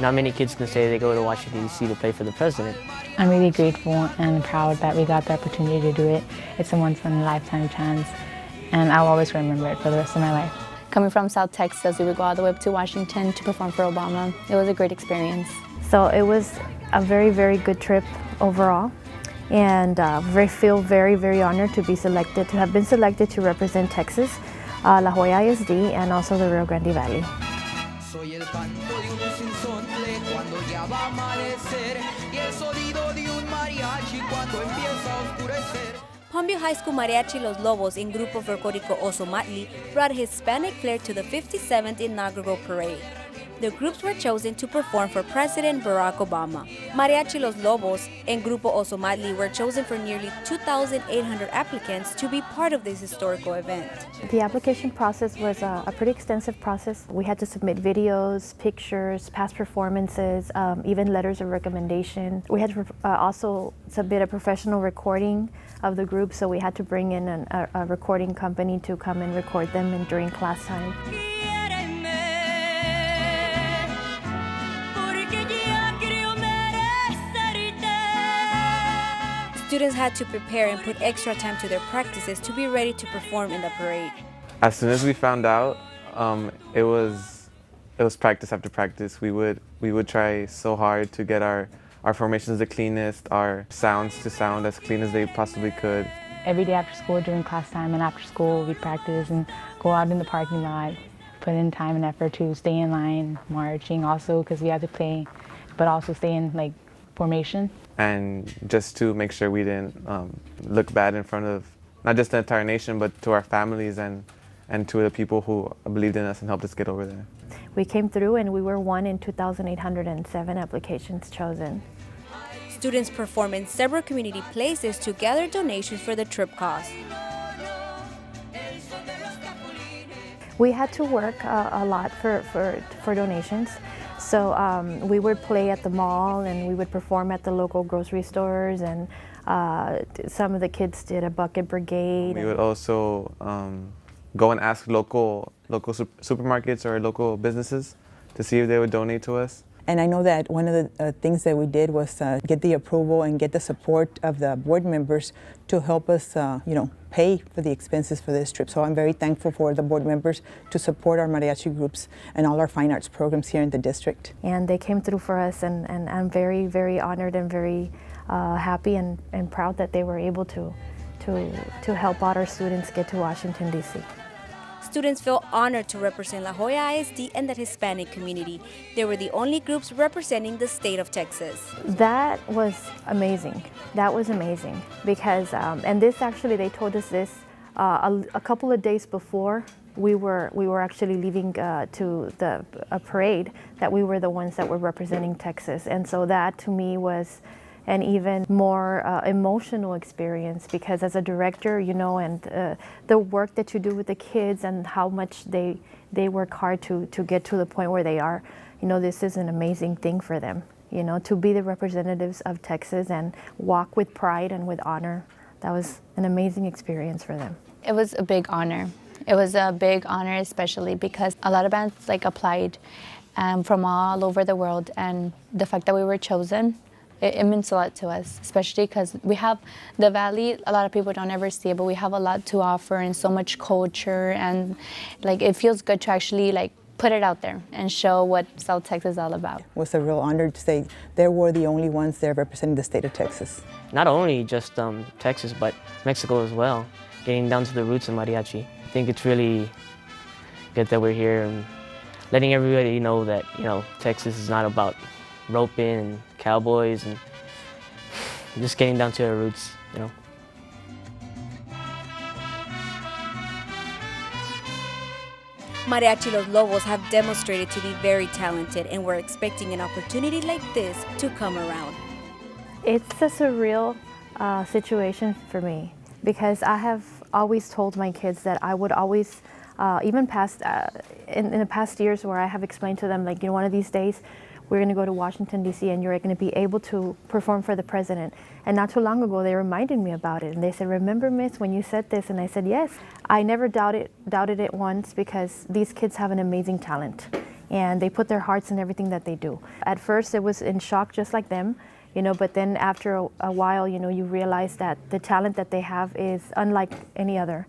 Not many kids can say they go to Washington, D.C. to play for the president. I'm really grateful and proud that we got the opportunity to do it. It's a once-in-a-lifetime chance, and I'll always remember it for the rest of my life. Coming from South Texas, we would go all the way up to Washington to perform for Obama. It was a great experience. So it was a very, very good trip overall, and feel very, very honored to have been selected to represent Texas, La Joya ISD, and also the Rio Grande Valley. Soy el canto de un sinsontle cuando ya va a amanecer y el sonido de un mariachi cuando empieza a oscurecer. Palmview High School Mariachi Los Lobos in Grupo Folklorico Ozomatli brought Hispanic flair to the 57th Inaugural Parade. The groups were chosen to perform for President Barack Obama. Mariachi Los Lobos and Grupo Ozomatli were chosen for nearly 2,800 applicants to be part of this historical event. The application process was a pretty extensive process. We had to submit videos, pictures, past performances, even letters of recommendation. We had to also submit a professional recording of the group, so we had to bring in a recording company to come and record them during class time. Students had to prepare and put extra time to their practices to be ready to perform in the parade. As soon as we found out, it was practice after practice. We would try so hard to get our formations the cleanest, our sounds to sound as clean as they possibly could. Every day after school, during class time and after school, we'd practice and go out in the parking lot, put in time and effort to stay in line, marching also because we had to play, but also stay in formation. And just to make sure we didn't look bad in front of not just the entire nation, but to our families and to the people who believed in us and helped us get over there. We came through and we were one in 2,807 applications chosen. Students perform in several community places to gather donations for the trip cost. We had to work a lot for donations. So we would play at the mall and we would perform at the local grocery stores, and some of the kids did a bucket brigade. We would also go and ask local supermarkets or local businesses to see if they would donate to us. And I know that one of the things that we did was get the approval and get the support of the board members to help us, pay for the expenses for this trip. So I'm very thankful for the board members to support our mariachi groups and all our fine arts programs here in the district. And they came through for us, and I'm very, very honored and very happy and proud that they were able to help out our students get to Washington, D.C. Students feel honored to represent La Joya ISD and the Hispanic community. They were the only groups representing the state of Texas. That was amazing. That was amazing because, and this actually, they told us this a couple of days before we were actually leaving to a parade, that we were the ones that were representing Texas. And so that to me was an even more emotional experience, because as a director, and the work that you do with the kids and how much they work hard to get to the point where they are, this is an amazing thing for them, to be the representatives of Texas and walk with pride and with honor. That was an amazing experience for them. It was a big honor. It was a big honor, especially because a lot of bands applied from all over the world, and the fact that we were chosen, it means a lot to us, especially because we have the Valley. A lot of people don't ever see it, but we have a lot to offer and so much culture, and it feels good to actually put it out there and show what South Texas is all about. It was a real honor to say they were the only ones there representing the state of Texas. Not only just Texas, but Mexico as well, getting down to the roots of mariachi. I think it's really good that we're here and letting everybody know that, Texas is not about roping and cowboys and just getting down to our roots, Mariachi Los Lobos have demonstrated to be very talented, and we're expecting an opportunity like this to come around. It's a surreal situation for me, because I have always told my kids that I would always, even past in the past years where I have explained to them, one of these days, we're going to go to Washington, D.C., and you're going to be able to perform for the president. And not too long ago, they reminded me about it. And they said, remember, Miss, when you said this? And I said, yes. I never doubted it once, because these kids have an amazing talent. and they put their hearts in everything that they do. At first it was in shock just like them, but then after a while, you realize that the talent that they have is unlike any other.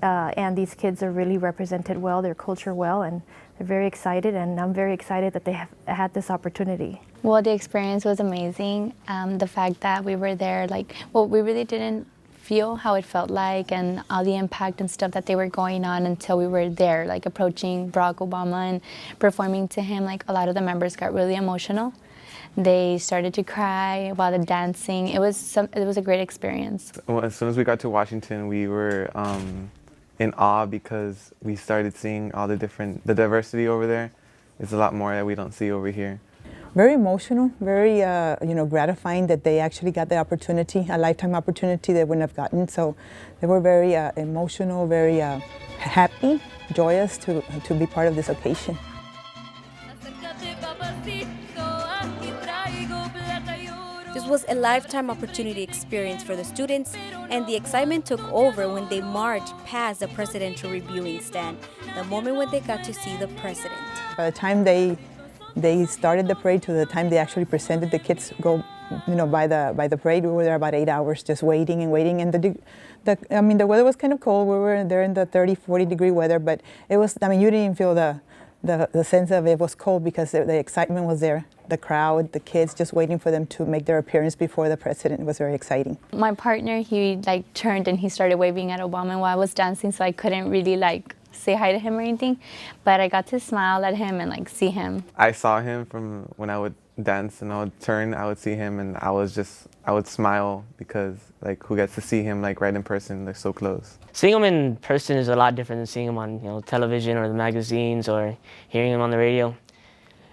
And these kids are really represented well, their culture well, and they're very excited, and I'm very excited that they have had this opportunity. Well, the experience was amazing. The fact that we were there, we really didn't feel how it felt like and all the impact and stuff that they were going on until we were there, approaching Barack Obama and performing to him. A lot of the members got really emotional. They started to cry while they're dancing. It was a great experience. Well, as soon as we got to Washington, we were in awe because we started seeing all the diversity over there. It's a lot more that we don't see over here. Very emotional, very gratifying that they actually got the opportunity, a lifetime opportunity they wouldn't have gotten. So they were very emotional, very happy, joyous to be part of this occasion. This was a lifetime opportunity experience for the students, and the excitement took over when they marched past the presidential reviewing stand, the moment when they got to see the president. By the time they started the parade to the time they actually presented, the kids go, by the parade. We were there about 8 hours just waiting and waiting. And the weather was kind of cold. We were there in the 30, 40 degree weather, but it was, you didn't even feel the sense of it was cold because the excitement was there. The crowd, the kids just waiting for them to make their appearance before the president. It was very exciting. My partner, he turned and he started waving at Obama while I was dancing, so I couldn't really say hi to him or anything, but I got to smile at him and see him. I saw him from when I would dance and I would turn, I would see him and I would smile because who gets to see him right in person, they're so close. Seeing him in person is a lot different than seeing him on television or the magazines or hearing him on the radio.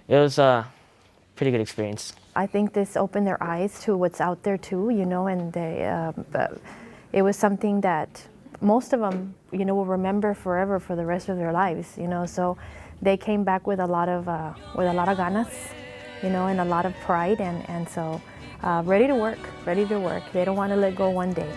It was a pretty good experience. I think this opened their eyes to what's out there too, and it was something that most of them, will remember forever for the rest of their lives, So they came back with a lot of ganas, and a lot of pride, and so ready to work. They don't want to let go one day.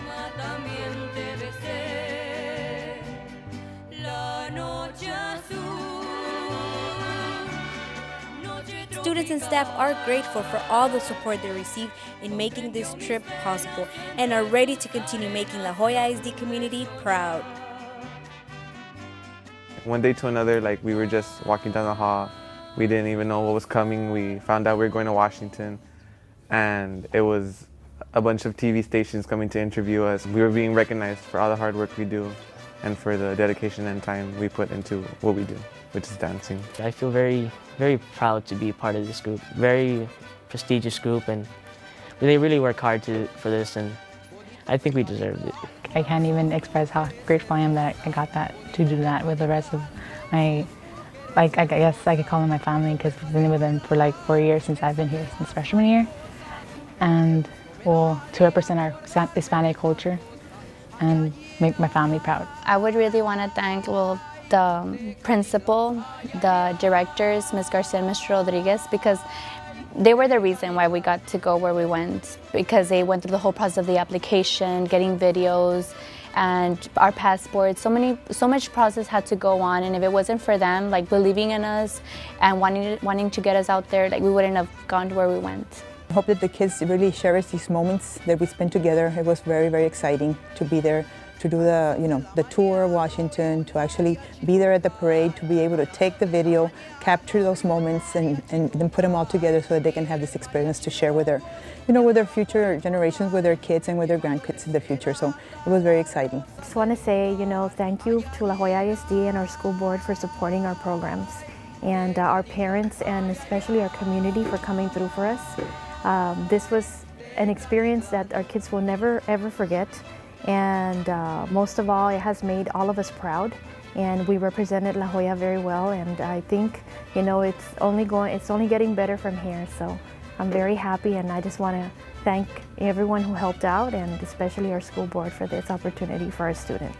Students and staff are grateful for all the support they receive in making this trip possible and are ready to continue making La Joya ISD community proud. One day to another, we were just walking down the hall. We didn't even know what was coming. We found out we were going to Washington, and it was a bunch of TV stations coming to interview us. We were being recognized for all the hard work we do and for the dedication and time we put into what we do, which is dancing. I feel very, very proud to be part of this group. Very prestigious group, and they really work hard for this, and I think we deserved it. I can't even express how grateful I am that I got to do that with the rest of my, I guess I could call them my family, because I've been with them for 4 years since I've been here, since freshman year. And to represent our Hispanic culture and make my family proud. I would really want to thank the principal, the directors, Ms. Garcia and Mr. Rodriguez, because they were the reason why we got to go where we went, because they went through the whole process of the application, getting videos, and our passports. So much process had to go on, and if it wasn't for them, believing in us and wanting to get us out there, we wouldn't have gone to where we went. I hope that the kids really cherish these moments that we spent together. It was very, very exciting to be there, to do the tour of Washington, to actually be there at the parade, to be able to take the video, capture those moments, and then put them all together so that they can have this experience to share with their, with their future generations, with their kids and with their grandkids in the future. So it was very exciting. I just want to say, thank you to La Joya ISD and our school board for supporting our programs, and our parents and especially our community for coming through for us. This was an experience that our kids will never ever forget, and most of all, it has made all of us proud, and we represented La Joya very well, and I think it's only getting better from here. So I'm very happy, and I just want to thank everyone who helped out, and especially our school board for this opportunity for our students.